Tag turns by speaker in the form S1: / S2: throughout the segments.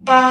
S1: हमारे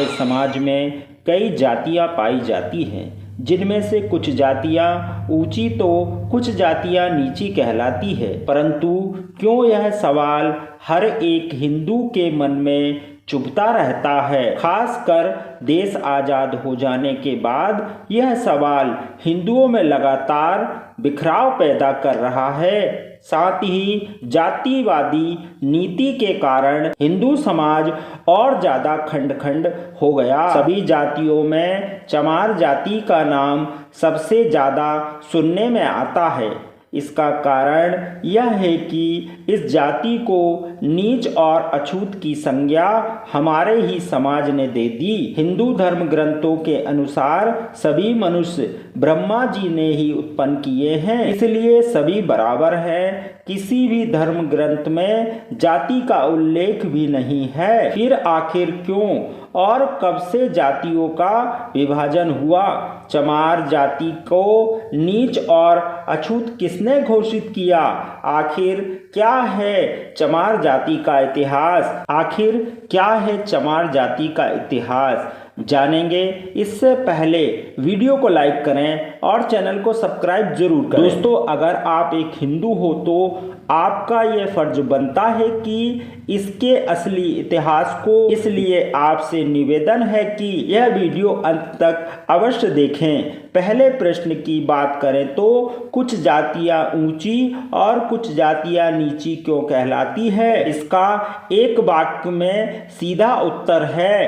S1: समाज में कई जातियां पाई जाती हैं, जिनमें से कुछ जातियां ऊंची तो कुछ जातियां नीची कहलाती है। परंतु क्यों यह सवाल हर एक हिंदू के मन में चुभता रहता है। खासकर देश आज़ाद हो जाने के बाद यह सवाल हिंदुओं में लगातार बिखराव पैदा कर रहा है। साथ ही जातिवादी नीति के कारण हिंदू समाज और ज़्यादा खंड खंड हो गया। सभी जातियों में चमार जाति का नाम सबसे ज़्यादा सुनने में आता है। इसका कारण यह है कि इस जाति को नीच और अछूत की संज्ञा हमारे ही समाज ने दे दी। हिंदू धर्म ग्रंथों के अनुसार सभी मनुष्य ब्रह्मा जी ने ही उत्पन्न किए हैं, इसलिए सभी बराबर हैं। किसी भी धर्म ग्रंथ में जाति का उल्लेख भी नहीं है। फिर आखिर क्यों और कब से जातियों का विभाजन हुआ? चमार जाति को नीच और अछूत किसने घोषित किया? आखिर क्या है चमार जाति का इतिहास? आखिर क्या है चमार जाति का इतिहास? जानेंगे। इससे पहले वीडियो को लाइक करें और चैनल को सब्सक्राइब जरूर करें। दोस्तों, अगर आप एक हिंदू हो तो आपका ये फर्ज बनता है कि इसके असली इतिहास को, इसलिए आपसे निवेदन है कि यह वीडियो अंत तक अवश्य देखें। पहले प्रश्न की बात करें तो कुछ जातियां ऊंची और कुछ जातियां नीची क्यों कहलाती है? इसका एक वाक्य में सीधा उत्तर है,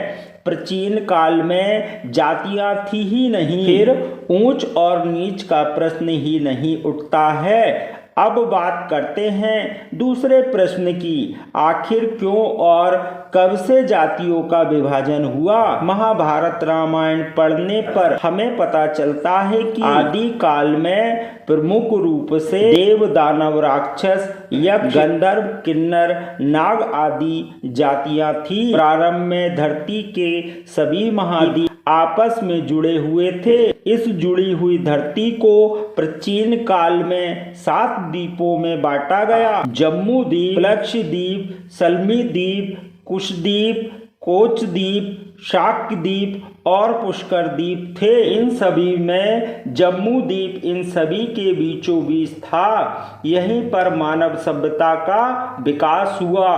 S1: प्राचीन काल में जातियां थी ही नहीं, फिर ऊंच और नीच का प्रश्न ही नहीं उठता है। अब बात करते हैं दूसरे प्रश्न की, आखिर क्यों और कब से जातियों का विभाजन हुआ? महाभारत रामायण पढ़ने पर हमें पता चलता है कि आदि काल में प्रमुख रूप से देव, दानव, राक्षस, यक्ष, गंधर्व, किन्नर, नाग आदि जातियां थी। प्रारंभ में धरती के सभी महाद्वीप आपस में जुड़े हुए थे। इस जुड़ी हुई धरती को प्राचीन काल में 7 द्वीपों में बांटा गया। जम्मू द्वीप, लक्षद्वीप, सल्मी द्वीप, कुशद्वीप, कोचद्वीप, शाक्य द्वीप और पुष्कर द्वीप थे। इन सभी में जम्मू द्वीप इन सभी के बीचों बीच था। यहीं पर मानव सभ्यता का विकास हुआ।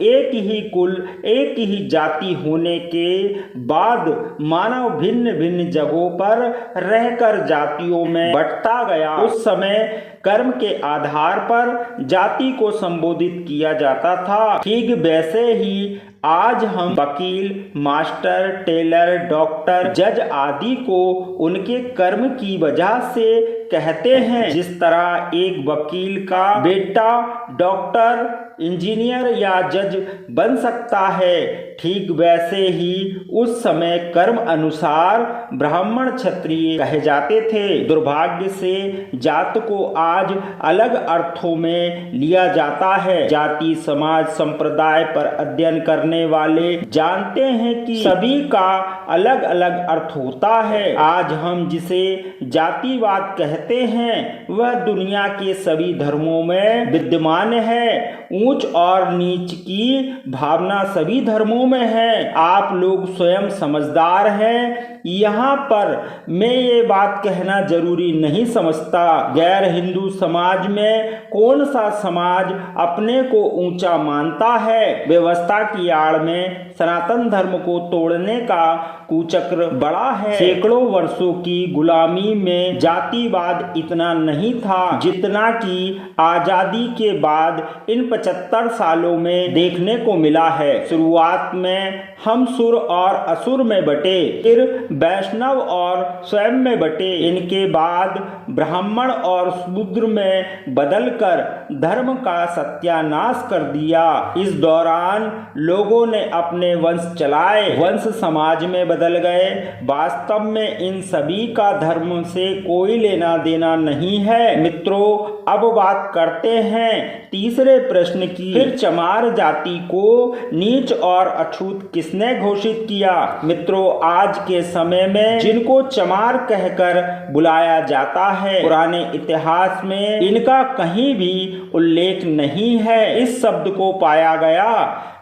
S1: एक ही कुल, एक ही जाति होने के बाद मानव भिन्न भिन्न जगहों पर रहकर जातियों में बंटता गया। उस समय कर्म के आधार पर जाति को संबोधित किया जाता था। ठीक वैसे ही आज हम वकील, मास्टर, टेलर, डॉक्टर, जज आदि को उनके कर्म की वजह से कहते हैं। जिस तरह एक वकील का बेटा डॉक्टर, इंजीनियर या जज बन सकता है, ठीक वैसे ही उस समय कर्म अनुसार ब्राह्मण, क्षत्रिय कहे जाते थे। दुर्भाग्य से जात को आज अलग अर्थों में लिया जाता है। जाति समाज संप्रदाय पर अध्ययन करने वाले जानते हैं कि सभी का अलग अलग अर्थ होता है। आज हम जिसे जातिवाद कहते हैं वह दुनिया के सभी धर्मों में विद्यमान है। ऊंच और नीच की भावना सभी धर्मों में है। आप लोग स्वयं समझदार हैं। यहाँ पर मैं ये बात कहना जरूरी नहीं समझता। गैर हिंदू समाज में कौन सा समाज अपने को ऊंचा मानता है? व्यवस्था की आड़ में सनातन धर्म को तोड़ने का कुचक्र बड़ा है। सैकड़ों वर्षों की गुलामी में जातिवाद इतना नहीं था जितना कि आजादी के बाद इन 75 सालों में देखने को मिला है। शुरुआत में हम सुर और असुर में बटे, फिर वैष्णव और स्वयं में बटे, इनके बाद ब्राह्मण और शूद्र में बदलकर धर्म का सत्यानाश कर दिया। इस दौरान लोगों ने अपने वंश चलाए, वंश समाज में बदल गए। वास्तव में इन सभी का धर्म से कोई लेना देना नहीं है। मित्रों, अब बात करते हैं तीसरे प्रश्न की। फिर चमार जाति को नीच और अछूत किसने घोषित किया? मित्रों, आज के समय में जिनको चमार कहकर बुलाया जाता है, पुराने इतिहास में इनका कहीं भी उल्लेख नहीं है। इस शब्द को पाया गया,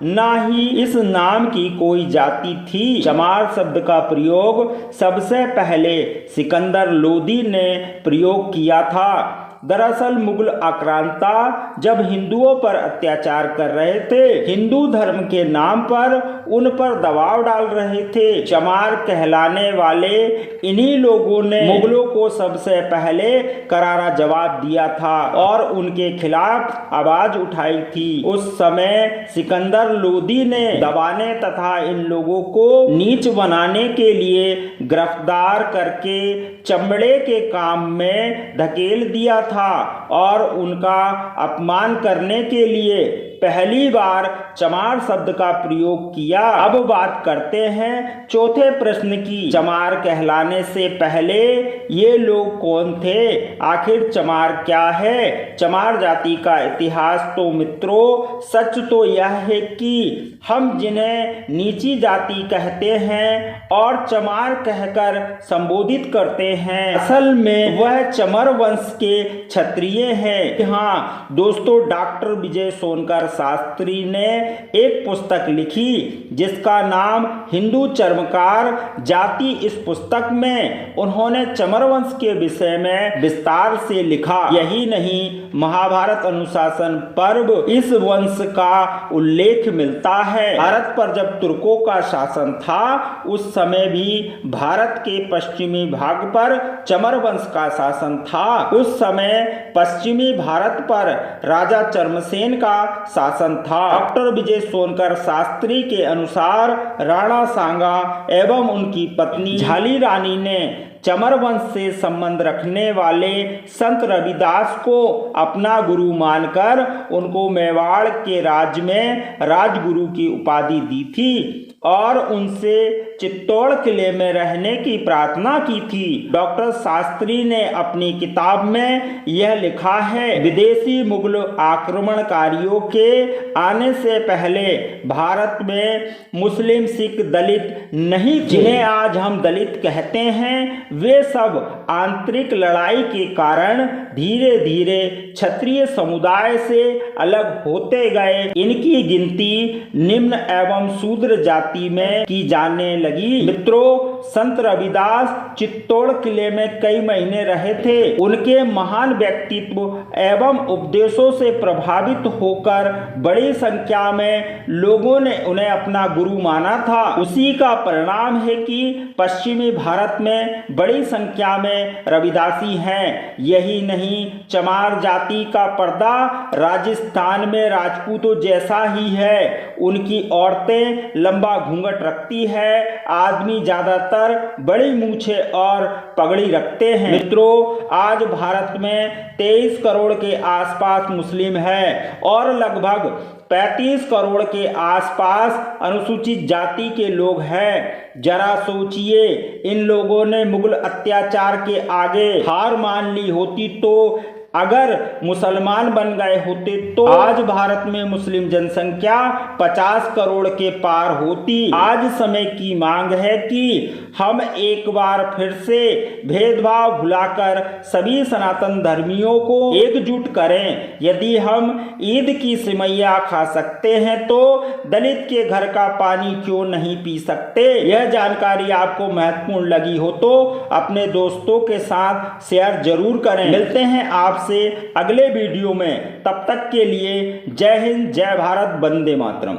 S1: ना ही इस नाम की कोई जाति थी। चमार शब्द का प्रयोग सबसे पहले सिकंदर लोदी ने प्रयोग किया था। दरअसल मुगल आक्रांता जब हिंदुओं पर अत्याचार कर रहे थे, हिंदू धर्म के नाम पर उन पर दबाव डाल रहे थे, चमार कहलाने वाले इन्हीं लोगों ने मुगलों को सबसे पहले करारा जवाब दिया था और उनके खिलाफ आवाज उठाई थी। उस समय सिकंदर लोदी ने दबाने तथा इन लोगों को नीच बनाने के लिए गिरफ्तार करके चमड़े के काम में धकेल दिया था और उनका अपमान करने के लिए पहली बार चमार शब्द का प्रयोग किया। अब बात करते हैं चौथे प्रश्न की। चमार कहलाने से पहले ये लोग कौन थे? आखिर चमार क्या है? चमार जाति का इतिहास तो मित्रों सच तो यह है कि हम जिन्हें नीची जाति कहते हैं और चमार कहकर संबोधित करते हैं, असल में वह चमर वंश के क्षत्रिय हैं। हाँ दोस्तों, डॉक्टर विजय सोनकर शास्त्री ने एक पुस्तक लिखी जिसका नाम हिंदू चर्मकार जाति। इस पुस्तक में उन्होंने चमर वंश के विषय में विस्तार से लिखा। यही नहीं, महाभारत अनुशासन पर्व इस वंश का उल्लेख मिलता है। भारत पर जब तुर्कों का शासन था, उस समय भी भारत के पश्चिमी भाग पर चमर वंश का शासन था। उस समय पश्चिमी भारत पर राजा चर्मसेन का शासन था। डॉक्टर विजय सोनकर शास्त्री के अनुसार राणा सांगा एवं उनकी पत्नी झाली रानी ने चमर वंश से संबंध रखने वाले संत रविदास को अपना गुरु मानकर उनको मेवाड़ के राज्य में राजगुरु की उपाधि दी थी और उनसे चित्तौड़ किले में रहने की प्रार्थना की थी। डॉक्टर शास्त्री ने अपनी किताब में यह लिखा है, विदेशी मुगल आक्रमणकारियों के आने से पहले भारत में मुस्लिम, सिख, दलित नहीं, जिन्हें आज हम दलित कहते हैं, वे सब आंतरिक लड़ाई के कारण धीरे धीरे क्षत्रिय समुदाय से अलग होते गए। इनकी गिनती निम्न एवं शूद्र जाति में की जाने लगी। मित्रों, संत रविदास चित्तौड़ किले में कई महीने रहे थे। उनके महान व्यक्तित्व एवं उपदेशों से प्रभावित होकर बड़ी संख्या में लोगों ने उन्हें अपना गुरु माना था। उसी का परिणाम है कि पश्चिमी भारत में बड़ी संख्या में रविदासी हैं। यही नहीं, चमार जाति का पर्दा राजस्थान में राजपूतों जैसा ही है। उनकी औरतें लंबा घूंघट रखती है, आदमी ज्यादातर बड़ी मूछे और पगड़ी रखते हैं। मित्रों, आज भारत में 23 करोड़ के आसपास मुस्लिम हैं और लगभग 35 करोड़ के आसपास अनुसूचित जाति के लोग हैं। जरा सोचिए, इन लोगों ने मुगल अत्याचार के आगे हार मान ली होती तो अगर मुसलमान बन गए होते तो आज भारत में मुस्लिम जनसंख्या 50 करोड़ के पार होती। आज समय की मांग है कि हम एक बार फिर से भेदभाव भुलाकर सभी सनातन धर्मियों को एकजुट करें। यदि हम ईद की सिमैया खा सकते हैं तो दलित के घर का पानी क्यों नहीं पी सकते? यह जानकारी आपको महत्वपूर्ण लगी हो तो अपने दोस्तों के साथ शेयर जरूर करें। मिलते हैं आपसे अगले वीडियो में, तब तक के लिए जय हिंद, जय भारत, वंदे मातरम।